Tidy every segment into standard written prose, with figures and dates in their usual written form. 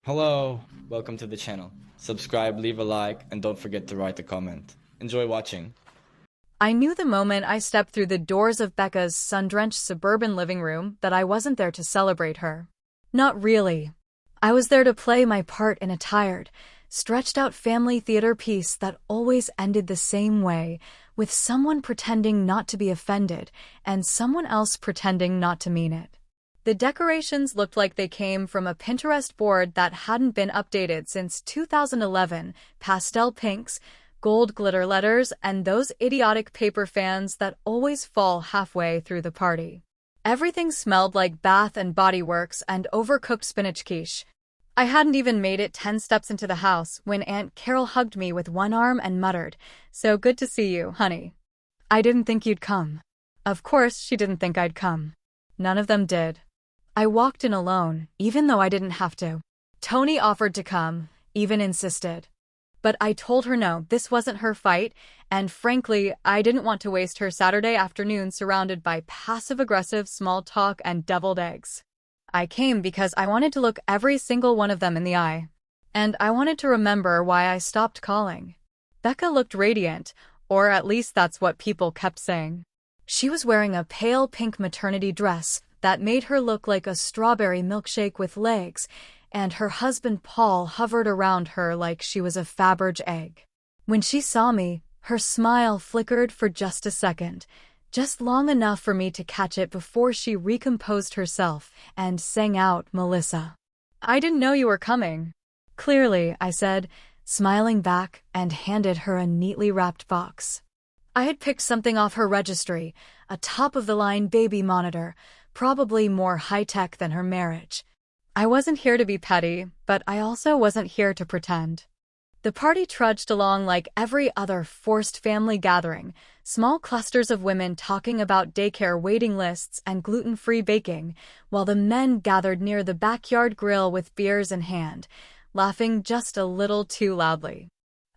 Hello, welcome to the channel. Subscribe, leave a like, and don't forget to write a comment. Enjoy watching. I knew the moment I stepped through the doors of Becca's sun-drenched suburban living room that I wasn't there to celebrate her. Not really. I was there to play my part in a tired, stretched-out family theater piece that always ended the same way, with someone pretending not to be offended and someone else pretending not to mean it. The decorations looked like they came from a Pinterest board that hadn't been updated since 2011, pastel pinks, gold glitter letters, and those idiotic paper fans that always fall halfway through the party. Everything smelled like Bath and Body Works and overcooked spinach quiche. I hadn't even made it 10 steps into the house when Aunt Carol hugged me with one arm and muttered, "So good to see you, honey. I didn't think you'd come." Of course, she didn't think I'd come. None of them did. I walked in alone, even though I didn't have to. Tony offered to come, even insisted. But I told her no, this wasn't her fight, and frankly, I didn't want to waste her Saturday afternoon surrounded by passive-aggressive small talk and deviled eggs. I came because I wanted to look every single one of them in the eye. And I wanted to remember why I stopped calling. Becca looked radiant, or at least that's what people kept saying. She was wearing a pale pink maternity dress that made her look like a strawberry milkshake with legs, and her husband Paul hovered around her like she was a Faberge egg. When she saw me, her smile flickered for just a second, just long enough for me to catch it before she recomposed herself and sang out, "Melissa, I didn't know you were coming." "Clearly," I said, smiling back, and handed her a neatly wrapped box. I had picked something off her registry, a top-of-the-line baby monitor, probably more high-tech than her marriage. I wasn't here to be petty, but I also wasn't here to pretend. The party trudged along like every other forced family gathering, small clusters of women talking about daycare waiting lists and gluten-free baking, while the men gathered near the backyard grill with beers in hand, laughing just a little too loudly.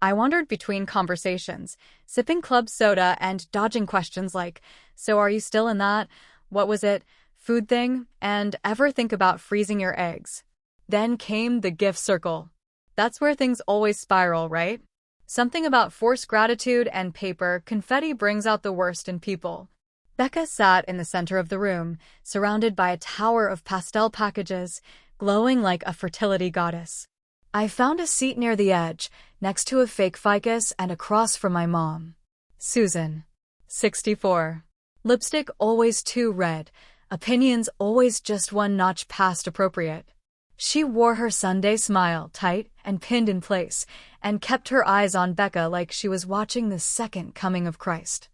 I wandered between conversations, sipping club soda and dodging questions like, "So are you still in that? What was it? Food thing? And ever think about freezing your eggs?" Then came the gift circle. That's where things always spiral, right? Something about forced gratitude and paper confetti brings out the worst in people. Becca sat in the center of the room, surrounded by a tower of pastel packages, glowing like a fertility goddess. I found a seat near the edge, next to a fake ficus and across from my mom. Susan. 64. Lipstick always too red. Opinions always just one notch past appropriate. She wore her Sunday smile tight and pinned in place, and kept her eyes on Becca like she was watching the second coming of Christ.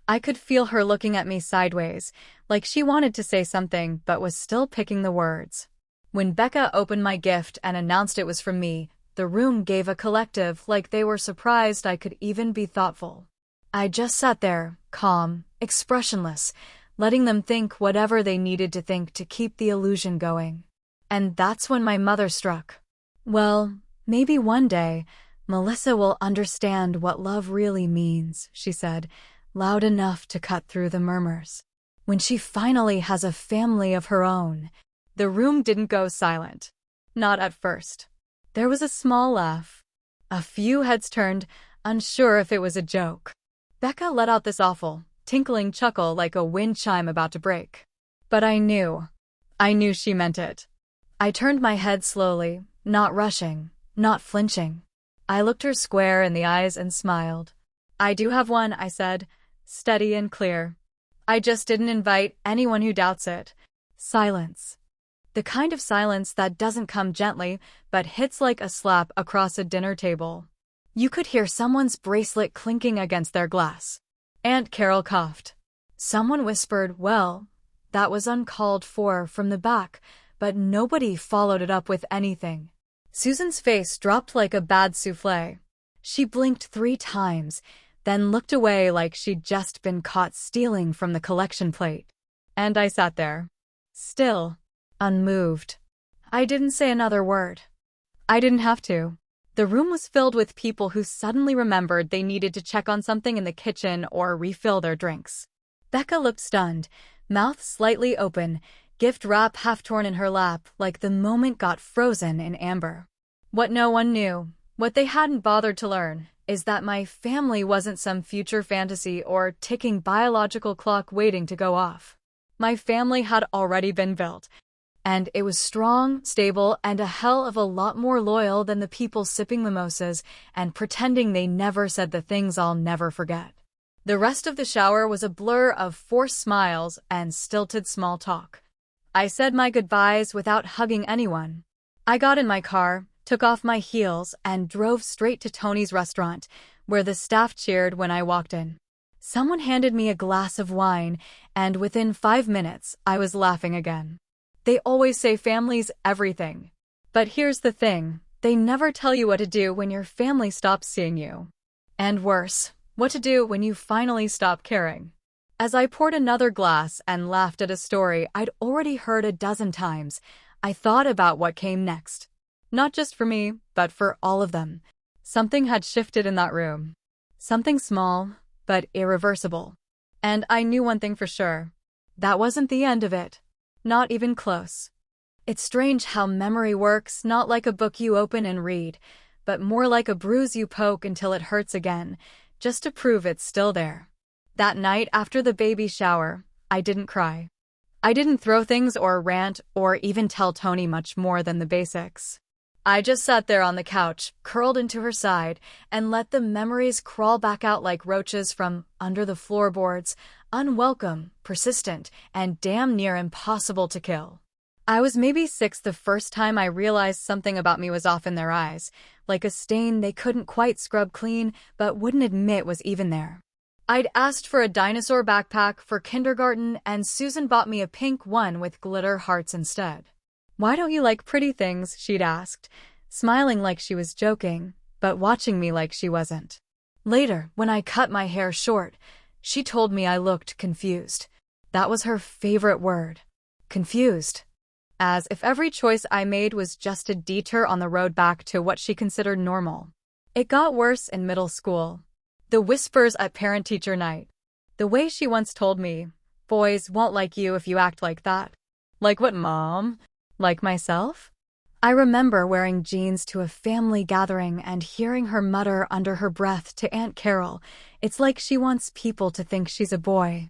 I could feel her looking at me sideways, like she wanted to say something but was still picking the words. When Becca opened my gift and announced it was from me, the room gave a collective like they were surprised I could even be thoughtful. I just sat there, calm, expressionless, letting them think whatever they needed to think to keep the illusion going. And that's when my mother struck. "Well, maybe one day, Melissa will understand what love really means," she said, loud enough to cut through the murmurs. "When she finally has a family of her own." The room didn't go silent. Not at first. There was a small laugh. A few heads turned, unsure if it was a joke. Becca let out this awful, tinkling chuckle like a wind chime about to break. But I knew she meant it. I turned my head slowly, not rushing, not flinching. I looked her square in the eyes and smiled. "I do have one," I said, steady and clear. "I just didn't invite anyone who doubts it." Silence. The kind of silence that doesn't come gently, but hits like a slap across a dinner table. You could hear someone's bracelet clinking against their glass. Aunt Carol coughed. Someone whispered, "Well," that was uncalled for from the back, but nobody followed it up with anything. Susan's face dropped like a bad souffle. She blinked 3 times, then looked away like she'd just been caught stealing from the collection plate. And I sat there, still, unmoved. I didn't say another word. I didn't have to. The room was filled with people who suddenly remembered they needed to check on something in the kitchen or refill their drinks. Becca looked stunned, mouth slightly open, gift wrap half torn in her lap, like the moment got frozen in amber. What no one knew, what they hadn't bothered to learn, is that my family wasn't some future fantasy or ticking biological clock waiting to go off. My family had already been built, and it was strong, stable, and a hell of a lot more loyal than the people sipping mimosas and pretending they never said the things I'll never forget. The rest of the shower was a blur of forced smiles and stilted small talk. I said my goodbyes without hugging anyone. I got in my car, took off my heels, and drove straight to Tony's restaurant, where the staff cheered when I walked in. Someone handed me a glass of wine, and within 5 minutes, I was laughing again. They always say family's everything. But here's the thing, they never tell you what to do when your family stops seeing you. And worse, what to do when you finally stop caring. As I poured another glass and laughed at a story I'd already heard a dozen times, I thought about what came next. Not just for me, but for all of them. Something had shifted in that room. Something small, but irreversible. And I knew one thing for sure. That wasn't the end of it. Not even close. It's strange how memory works, not like a book you open and read, but more like a bruise you poke until it hurts again, just to prove it's still there. That night after the baby shower, I didn't cry. I didn't throw things or rant or even tell Tony much more than the basics. I just sat there on the couch, curled into her side, and let the memories crawl back out like roaches from under the floorboards, unwelcome, persistent, and damn near impossible to kill. I was maybe 6 the first time I realized something about me was off in their eyes, like a stain they couldn't quite scrub clean but wouldn't admit was even there. I'd asked for a dinosaur backpack for kindergarten, and Susan bought me a pink one with glitter hearts instead. "Why don't you like pretty things?" she'd asked, smiling like she was joking, but watching me like she wasn't. Later, when I cut my hair short, she told me I looked confused. That was her favorite word. Confused. As if every choice I made was just a detour on the road back to what she considered normal. It got worse in middle school. The whispers at parent-teacher night. The way she once told me, "Boys won't like you if you act like that." Like what, Mom? Like myself? I remember wearing jeans to a family gathering and hearing her mutter under her breath to Aunt Carol, "It's like she wants people to think she's a boy."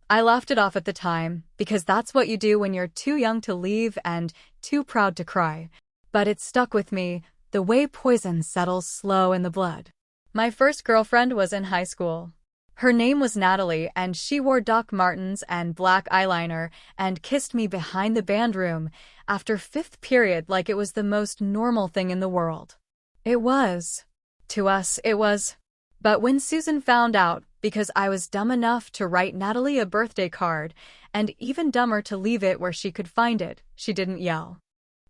I laughed it off at the time, because that's what you do when you're too young to leave and too proud to cry. But it stuck with me, the way poison settles slow in the blood. My first girlfriend was in high school. Her name was Natalie, and she wore Doc Martens and black eyeliner and kissed me behind the band room after 5th period like it was the most normal thing in the world. It was. To us, it was. But when Susan found out, because I was dumb enough to write Natalie a birthday card, and even dumber to leave it where she could find it, she didn't yell.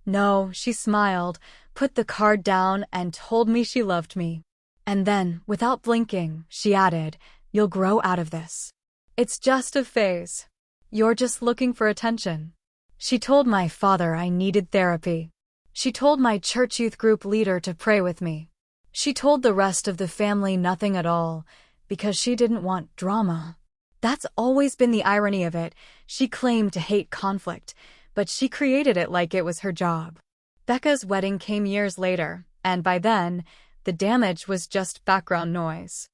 No, she smiled, put the card down, and told me she loved me. And then, without blinking, she added, "You'll grow out of this. It's just a phase. You're just looking for attention." She told my father I needed therapy. She told my church youth group leader to pray with me. She told the rest of the family nothing at all, because she didn't want drama. That's always been the irony of it. She claimed to hate conflict, but she created it like it was her job. Becca's wedding came years later, and by then, the damage was just background noise.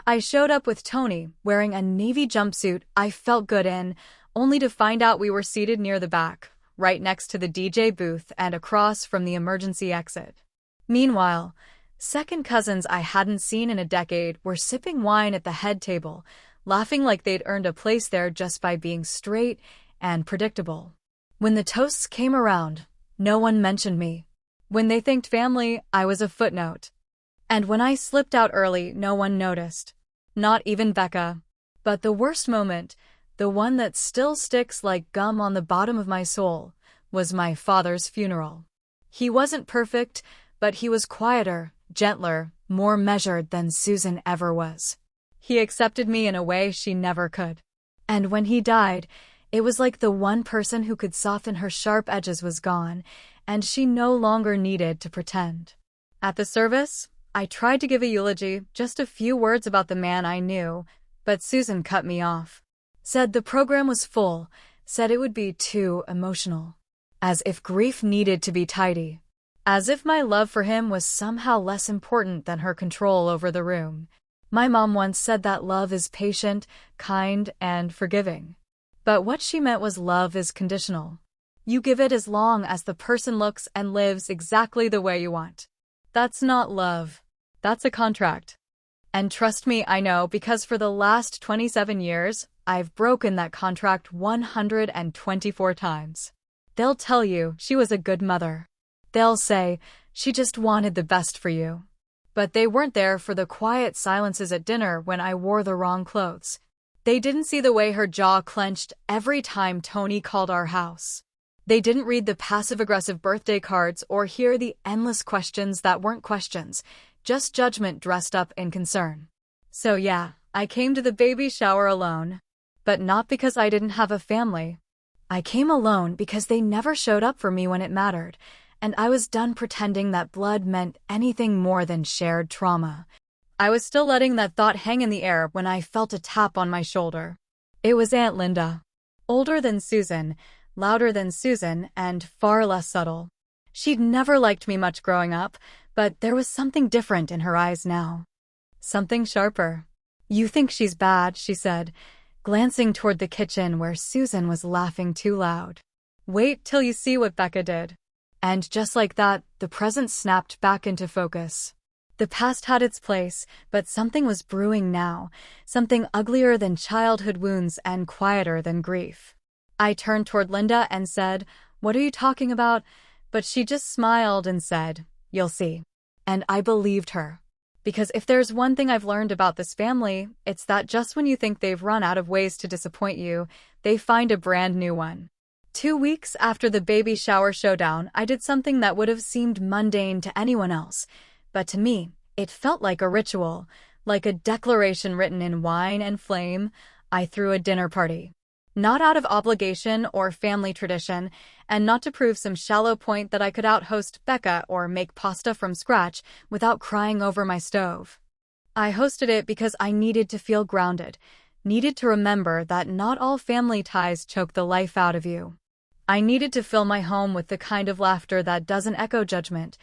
I showed up with Tony, wearing a navy jumpsuit I felt good in, only to find out we were seated near the back, right next to the DJ booth and across from the emergency exit. Meanwhile, second cousins I hadn't seen in a decade were sipping wine at the head table, laughing like they'd earned a place there just by being straight and predictable. When the toasts came around, no one mentioned me. When they thanked family, I was a footnote. And when I slipped out early, no one noticed. Not even Becca. But the worst moment, the one that still sticks like gum on the bottom of my soul, was my father's funeral. He wasn't perfect, but he was quieter, gentler, more measured than Susan ever was. He accepted me in a way she never could. And when he died, it was like the one person who could soften her sharp edges was gone, and she no longer needed to pretend. At the service, I tried to give a eulogy, just a few words about the man I knew, but Susan cut me off. Said the program was full, said it would be too emotional. As if grief needed to be tidy. As if my love for him was somehow less important than her control over the room. My mom once said that love is patient, kind, and forgiving. But what she meant was love is conditional. You give it as long as the person looks and lives exactly the way you want. That's not love. That's a contract. And trust me, I know, because for the last 27 years, I've broken that contract 124 times. They'll tell you she was a good mother. They'll say she just wanted the best for you. But they weren't there for the quiet silences at dinner when I wore the wrong clothes. They didn't see the way her jaw clenched every time Tony called our house. They didn't read the passive-aggressive birthday cards or hear the endless questions that weren't questions, just judgment dressed up in concern. So yeah, I came to the baby shower alone. But not because I didn't have a family. I came alone because they never showed up for me when it mattered, and I was done pretending that blood meant anything more than shared trauma. I was still letting that thought hang in the air when I felt a tap on my shoulder. It was Aunt Linda. Older than Susan, louder than Susan, and far less subtle. She'd never liked me much growing up, but there was something different in her eyes now. Something sharper. "You think she's bad," she said, glancing toward the kitchen where Susan was laughing too loud. "Wait till you see what Becca did." And just like that, the present snapped back into focus. The past had its place, but something was brewing now, something uglier than childhood wounds and quieter than grief. I turned toward Linda and said, "What are you talking about?" But she just smiled and said, "You'll see." And I believed her. Because if there's one thing I've learned about this family, it's that just when you think they've run out of ways to disappoint you, they find a brand new one. 2 weeks after the baby shower showdown, I did something that would have seemed mundane to anyone else. But to me, it felt like a ritual, like a declaration written in wine and flame. I threw a dinner party. Not out of obligation or family tradition, and not to prove some shallow point that I could out-host Becca or make pasta from scratch without crying over my stove. I hosted it because I needed to feel grounded, needed to remember that not all family ties choke the life out of you. I needed to fill my home with the kind of laughter that doesn't echo judgment,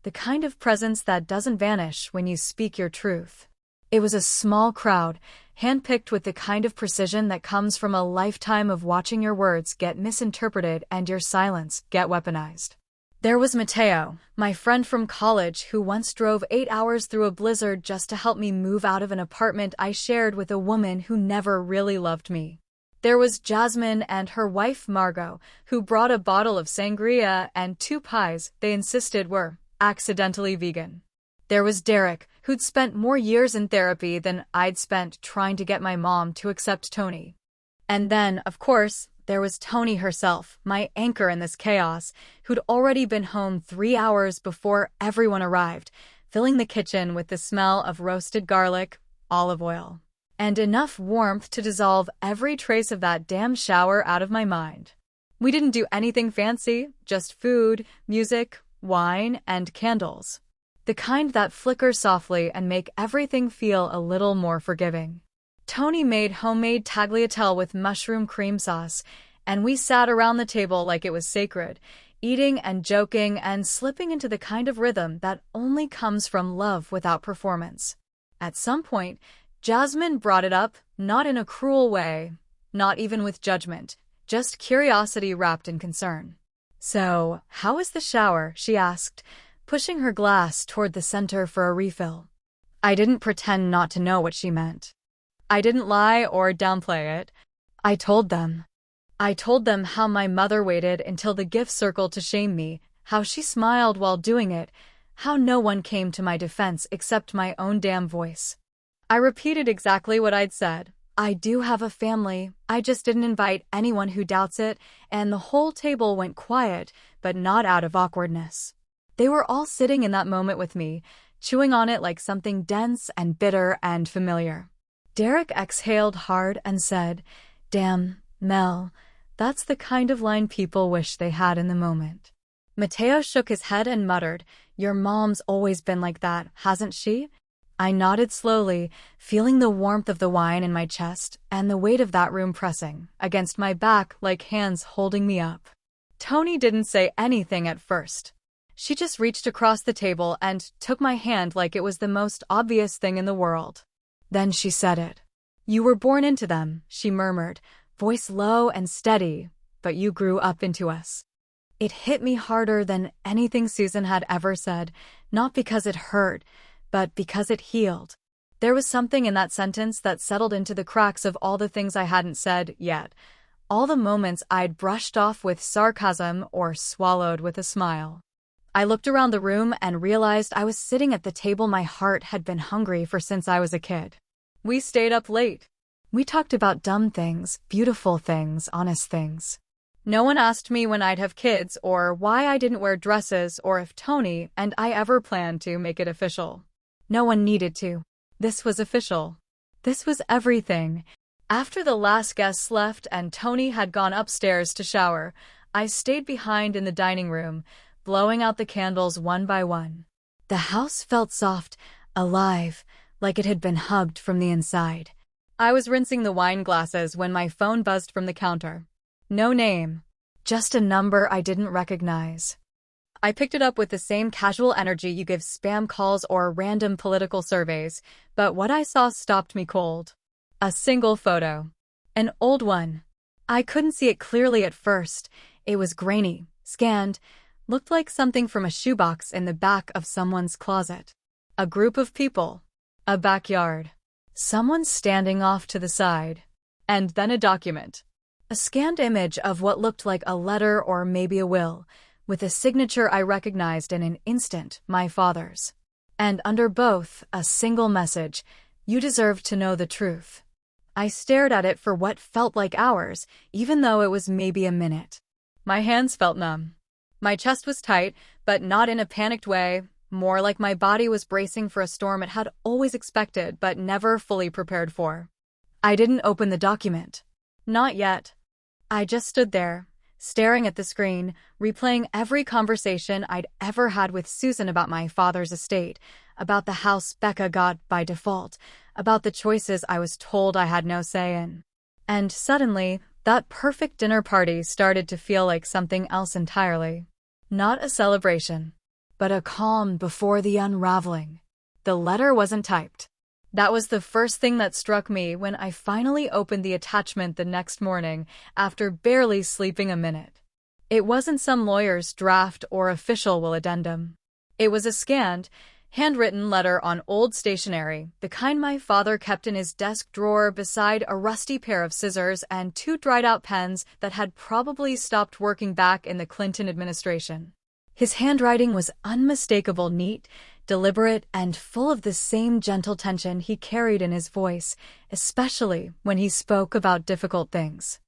the kind of presence that doesn't vanish when you speak your truth. It was a small crowd, handpicked with the kind of precision that comes from a lifetime of watching your words get misinterpreted and your silence get weaponized. There was Mateo, my friend from college who once drove 8 hours through a blizzard just to help me move out of an apartment I shared with a woman who never really loved me. There was Jasmine and her wife Margot, who brought a bottle of sangria and 2 pies they insisted were accidentally vegan. There was Derek, who'd spent more years in therapy than I'd spent trying to get my mom to accept Tony. And then, of course, there was Tony herself, my anchor in this chaos, who'd already been home 3 hours before everyone arrived, filling the kitchen with the smell of roasted garlic, olive oil, and enough warmth to dissolve every trace of that damn shower out of my mind. We didn't do anything fancy, just food, music, wine, and candles. The kind that flicker softly and make everything feel a little more forgiving. Tony made homemade tagliatelle with mushroom cream sauce, and we sat around the table like it was sacred, eating and joking and slipping into the kind of rhythm that only comes from love without performance. At some point, Jasmine brought it up, not in a cruel way, not even with judgment, just curiosity wrapped in concern. "So, how was the shower?" she asked, pushing her glass toward the center for a refill. I didn't pretend not to know what she meant. I didn't lie or downplay it. I told them. I told them how my mother waited until the gift circle to shame me, how she smiled while doing it, how no one came to my defense except my own damn voice. I repeated exactly what I'd said. I do have a family, I just didn't invite anyone who doubts it, and the whole table went quiet, but not out of awkwardness. They were all sitting in that moment with me, chewing on it like something dense and bitter and familiar. Derek exhaled hard and said, "Damn, Mel, that's the kind of line people wish they had in the moment." Mateo shook his head and muttered, "Your mom's always been like that, hasn't she?" I nodded slowly, feeling the warmth of the wine in my chest and the weight of that room pressing against my back like hands holding me up. Tony didn't say anything at first. She just reached across the table and took my hand like it was the most obvious thing in the world. Then she said it. "You were born into them," she murmured, voice low and steady, "but you grew up into us." It hit me harder than anything Susan had ever said, not because it hurt, but because it healed. There was something in that sentence that settled into the cracks of all the things I hadn't said yet, all the moments I'd brushed off with sarcasm or swallowed with a smile. I looked around the room and realized I was sitting at the table my heart had been hungry for since I was a kid. We stayed up late. We talked about dumb things, beautiful things, honest things. No one asked me when I'd have kids or why I didn't wear dresses or if Tony and I ever planned to make it official. No one needed to. This was official. This was everything. After the last guests left and Tony had gone upstairs to shower, I stayed behind in the dining room, blowing out the candles one by one. The house felt soft, alive, like it had been hugged from the inside. I was rinsing the wine glasses when my phone buzzed from the counter. No name, just a number I didn't recognize. I picked it up with the same casual energy you give spam calls or random political surveys, but what I saw stopped me cold. A single photo. An old one. I couldn't see it clearly at first. It was grainy, scanned, looked like something from a shoebox in the back of someone's closet. A group of people. A backyard. Someone standing off to the side. And then a document. A scanned image of what looked like a letter or maybe a will, with a signature I recognized in an instant, my father's. And under both, a single message: "You deserve to know the truth." I stared at it for what felt like hours, even though it was maybe a minute. My hands felt numb. My chest was tight, but not in a panicked way, more like my body was bracing for a storm it had always expected but never fully prepared for. I didn't open the document. Not yet. I just stood there, staring at the screen, replaying every conversation I'd ever had with Susan about my father's estate, about the house Becca got by default, about the choices I was told I had no say in. And suddenly, that perfect dinner party started to feel like something else entirely. Not a celebration, but a calm before the unraveling. The letter wasn't typed. That was the first thing that struck me when I finally opened the attachment the next morning, after barely sleeping a minute. It wasn't some lawyer's draft or official will addendum. It was a scanned, handwritten letter on old stationery, the kind my father kept in his desk drawer beside a rusty pair of scissors and 2 dried-out pens that had probably stopped working back in the Clinton administration. His handwriting was unmistakable, neat, deliberate, and full of the same gentle tension he carried in his voice, especially when he spoke about difficult things.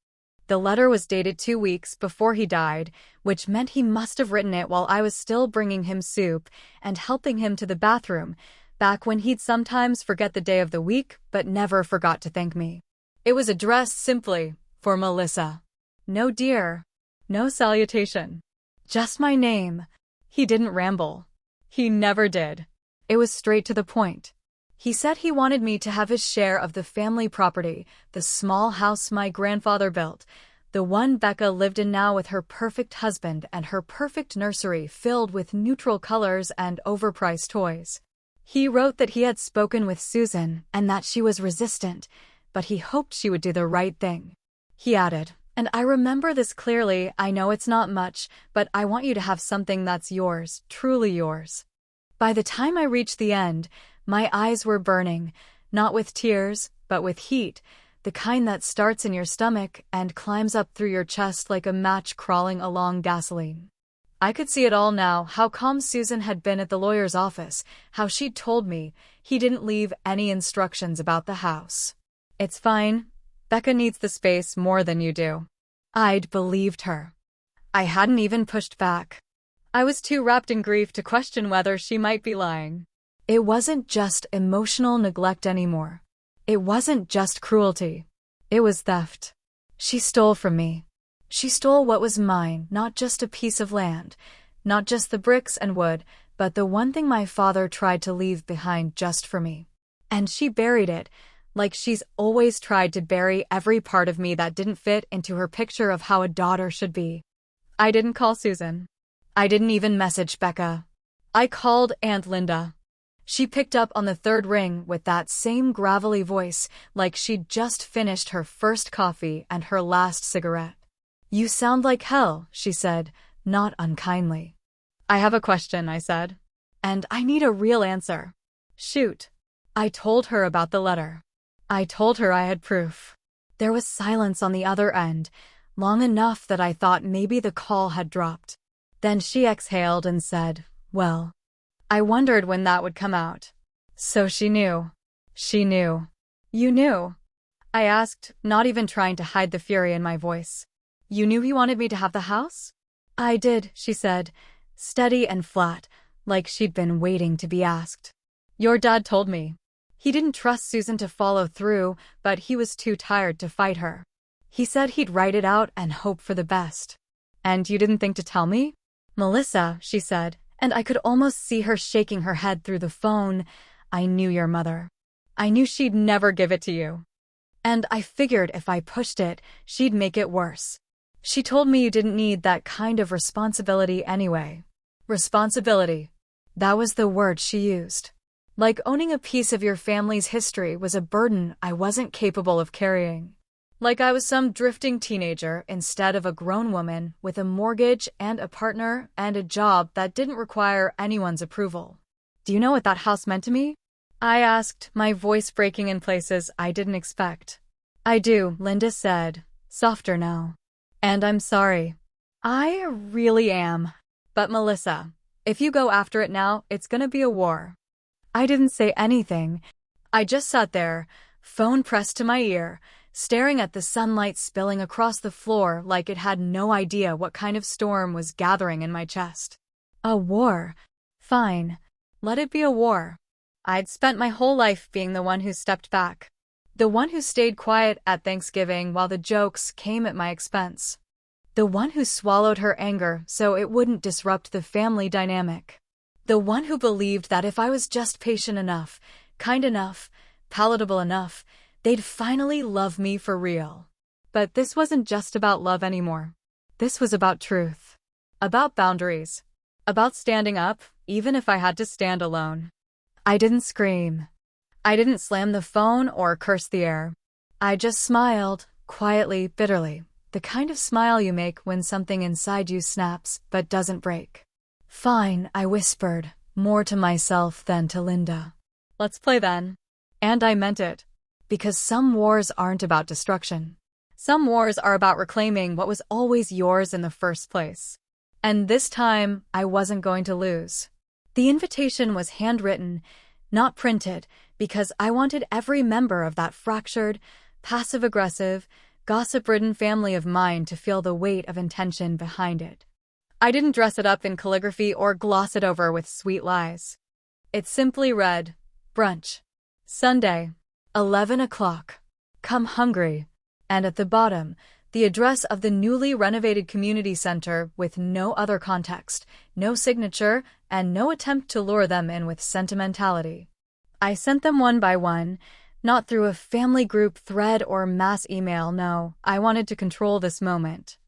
The letter was dated 2 weeks before he died, which meant he must have written it while I was still bringing him soup and helping him to the bathroom, back when he'd sometimes forget the day of the week but never forgot to thank me. It was addressed simply, "For Melissa." No dear. No salutation. Just my name. He didn't ramble. He never did. It was straight to the point. He said he wanted me to have his share of the family property, the small house my grandfather built, the one Becca lived in now with her perfect husband and her perfect nursery filled with neutral colors and overpriced toys. He wrote that he had spoken with Susan and that she was resistant, but he hoped she would do the right thing. He added, "And I remember this clearly, I know it's not much, but I want you to have something that's yours, truly yours." By the time I reached the end, my eyes were burning, not with tears, but with heat, the kind that starts in your stomach and climbs up through your chest like a match crawling along gasoline. I could see it all now, how calm Susan had been at the lawyer's office, how she'd told me he didn't leave any instructions about the house. "It's fine. Becca needs the space more than you do." I'd believed her. I hadn't even pushed back. I was too wrapped in grief to question whether she might be lying. It wasn't just emotional neglect anymore. It wasn't just cruelty. It was theft. She stole from me. She stole what was mine, not just a piece of land, not just the bricks and wood, but the one thing my father tried to leave behind just for me. And she buried it, like she's always tried to bury every part of me that didn't fit into her picture of how a daughter should be. I didn't call Susan. I didn't even message Becca. I called Aunt Linda. She picked up on the third ring with that same gravelly voice, like she'd just finished her first coffee and her last cigarette. "You sound like hell," she said, not unkindly. "I have a question," I said. "And I need a real answer." "Shoot." I told her about the letter. I told her I had proof. There was silence on the other end, long enough that I thought maybe the call had dropped. Then she exhaled and said, "Well." I wondered when that would come out. "So she knew." She knew. "You knew?" I asked, not even trying to hide the fury in my voice. "You knew he wanted me to have the house?" "I did," she said, steady and flat, like she'd been waiting to be asked. "Your dad told me. He didn't trust Susan to follow through, but he was too tired to fight her. He said he'd write it out and hope for the best." "And you didn't think to tell me?" "Melissa," she said, and I could almost see her shaking her head through the phone, "I knew your mother. I knew she'd never give it to you. And I figured if I pushed it, she'd make it worse. She told me you didn't need that kind of responsibility anyway." Responsibility. That was the word she used. Like owning a piece of your family's history was a burden I wasn't capable of carrying. Like I was some drifting teenager instead of a grown woman with a mortgage and a partner and a job that didn't require anyone's approval. "Do you know what that house meant to me?" I asked, my voice breaking in places I didn't expect. "I do," Linda said, softer now. "And I'm sorry. I really am. But Melissa, if you go after it now, it's gonna be a war." I didn't say anything. I just sat there, phone pressed to my ear, staring at the sunlight spilling across the floor like it had no idea what kind of storm was gathering in my chest. A war. Fine. Let it be a war. I'd spent my whole life being the one who stepped back. The one who stayed quiet at Thanksgiving while the jokes came at my expense. The one who swallowed her anger so it wouldn't disrupt the family dynamic. The one who believed that if I was just patient enough, kind enough, palatable enough, they'd finally love me for real. But this wasn't just about love anymore. This was about truth. About boundaries. About standing up, even if I had to stand alone. I didn't scream. I didn't slam the phone or curse the air. I just smiled, quietly, bitterly. The kind of smile you make when something inside you snaps but doesn't break. "Fine," I whispered, more to myself than to Linda. "Let's play then." And I meant it. Because some wars aren't about destruction. Some wars are about reclaiming what was always yours in the first place. And this time, I wasn't going to lose. The invitation was handwritten, not printed, because I wanted every member of that fractured, passive-aggressive, gossip-ridden family of mine to feel the weight of intention behind it. I didn't dress it up in calligraphy or gloss it over with sweet lies. It simply read, "Brunch. Sunday, 11 o'clock. Come hungry." And at the bottom, the address of the newly renovated community center with no other context, no signature, and no attempt to lure them in with sentimentality. I sent them one by one, not through a family group thread or mass email, no, I wanted to control this moment.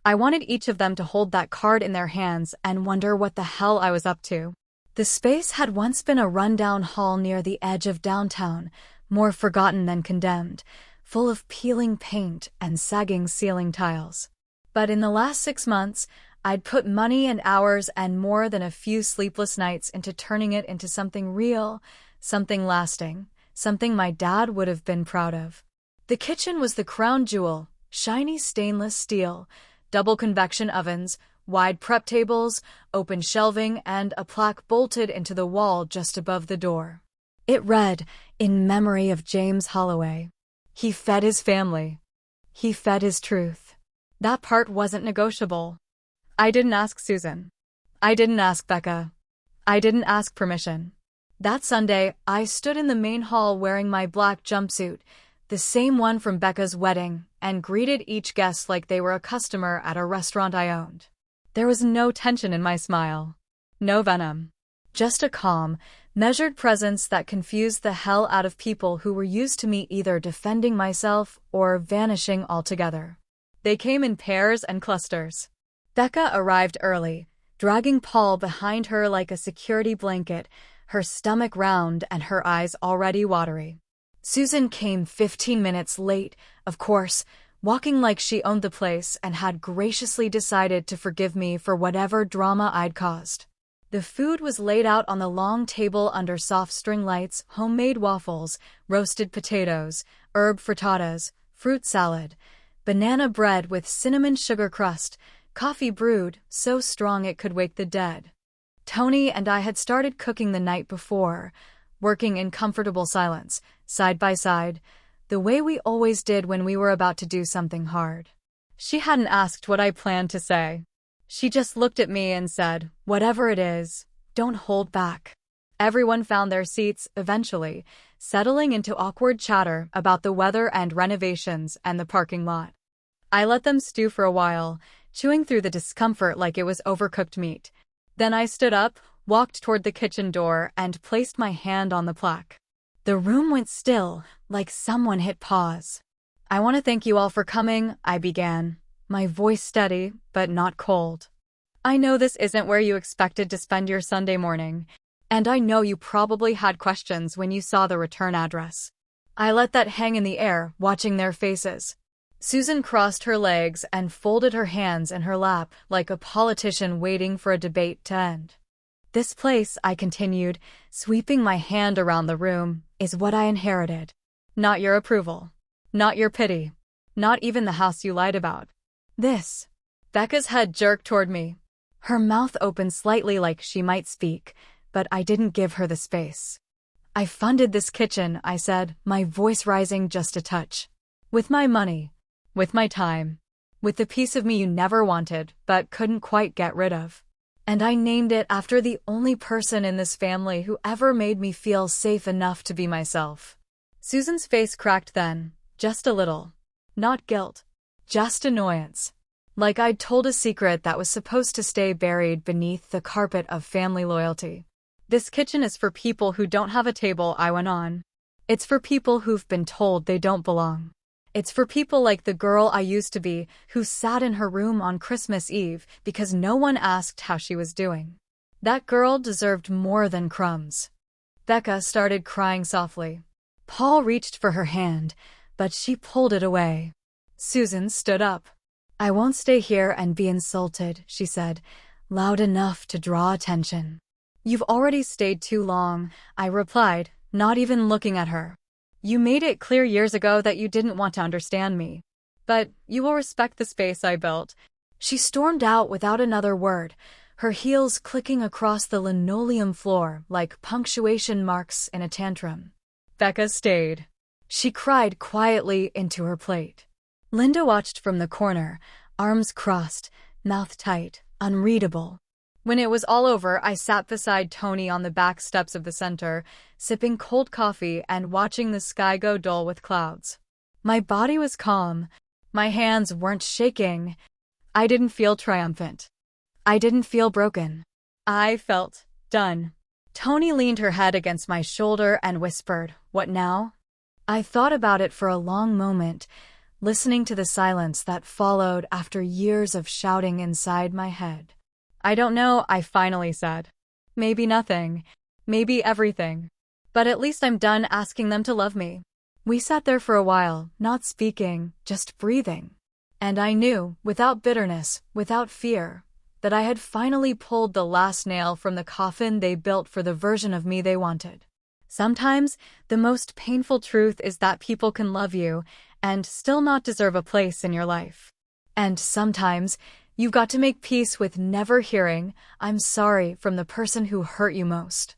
I wanted each of them to hold that card in their hands and wonder what the hell I was up to. The space had once been a rundown hall near the edge of downtown, more forgotten than condemned, full of peeling paint and sagging ceiling tiles. But in the last 6 months, I'd put money and hours and more than a few sleepless nights into turning it into something real, something lasting, something my dad would have been proud of. The kitchen was the crown jewel, shiny stainless steel, double convection ovens, wide prep tables, open shelving, and a plaque bolted into the wall just above the door. It read, "In memory of James Holloway. He fed his family. He fed his truth." That part wasn't negotiable. I didn't ask Susan. I didn't ask Becca. I didn't ask permission. That Sunday, I stood in the main hall wearing my black jumpsuit, the same one from Becca's wedding, and greeted each guest like they were a customer at a restaurant I owned. There was no tension in my smile. No venom. Just a calm, measured presence that confused the hell out of people who were used to me either defending myself or vanishing altogether. They came in pairs and clusters. Becca arrived early, dragging Paul behind her like a security blanket, her stomach round and her eyes already watery. Susan came 15 minutes late, of course, walking like she owned the place and had graciously decided to forgive me for whatever drama I'd caused. The food was laid out on the long table under soft string lights: homemade waffles, roasted potatoes, herb frittatas, fruit salad, banana bread with cinnamon sugar crust, coffee brewed so strong it could wake the dead. Tony and I had started cooking the night before, working in comfortable silence, side by side, the way we always did when we were about to do something hard. She hadn't asked what I planned to say. She just looked at me and said, "Whatever it is, don't hold back." Everyone found their seats eventually, settling into awkward chatter about the weather and renovations and the parking lot. I let them stew for a while, chewing through the discomfort like it was overcooked meat. Then I stood up, walked toward the kitchen door, and placed my hand on the plaque. The room went still, like someone hit pause. "I want to thank you all for coming," I began, my voice steady, but not cold. "I know this isn't where you expected to spend your Sunday morning, and I know you probably had questions when you saw the return address." I let that hang in the air, watching their faces. Susan crossed her legs and folded her hands in her lap like a politician waiting for a debate to end. "This place," I continued, sweeping my hand around the room, "is what I inherited. Not your approval. Not your pity. Not even the house you lied about. This." Becca's head jerked toward me. Her mouth opened slightly like she might speak, but I didn't give her the space. "I funded this kitchen," I said, my voice rising just a touch. "With my money. With my time. With the piece of me you never wanted, but couldn't quite get rid of. And I named it after the only person in this family who ever made me feel safe enough to be myself." Susan's face cracked then, just a little. Not guilt. Just annoyance. Like I'd told a secret that was supposed to stay buried beneath the carpet of family loyalty. "This kitchen is for people who don't have a table," I went on. "It's for people who've been told they don't belong. It's for people like the girl I used to be, who sat in her room on Christmas Eve because no one asked how she was doing. That girl deserved more than crumbs." Becca started crying softly. Paul reached for her hand, but she pulled it away. Susan stood up. "I won't stay here and be insulted," she said, loud enough to draw attention. "You've already stayed too long," I replied, not even looking at her. "You made it clear years ago that you didn't want to understand me. But you will respect the space I built." She stormed out without another word, her heels clicking across the linoleum floor like punctuation marks in a tantrum. Becca stayed. She cried quietly into her plate. Linda watched from the corner, arms crossed, mouth tight, unreadable. When it was all over, I sat beside Tony on the back steps of the center, sipping cold coffee and watching the sky go dull with clouds. My body was calm. My hands weren't shaking. I didn't feel triumphant. I didn't feel broken. I felt done. Tony leaned her head against my shoulder and whispered, "What now?" I thought about it for a long moment, listening to the silence that followed after years of shouting inside my head. "I don't know," I finally said. "Maybe nothing. Maybe everything. But at least I'm done asking them to love me." We sat there for a while, not speaking, just breathing. And I knew, without bitterness, without fear, that I had finally pulled the last nail from the coffin they built for the version of me they wanted. Sometimes, the most painful truth is that people can love you and still not deserve a place in your life. And sometimes, you've got to make peace with never hearing, "I'm sorry," from the person who hurt you most.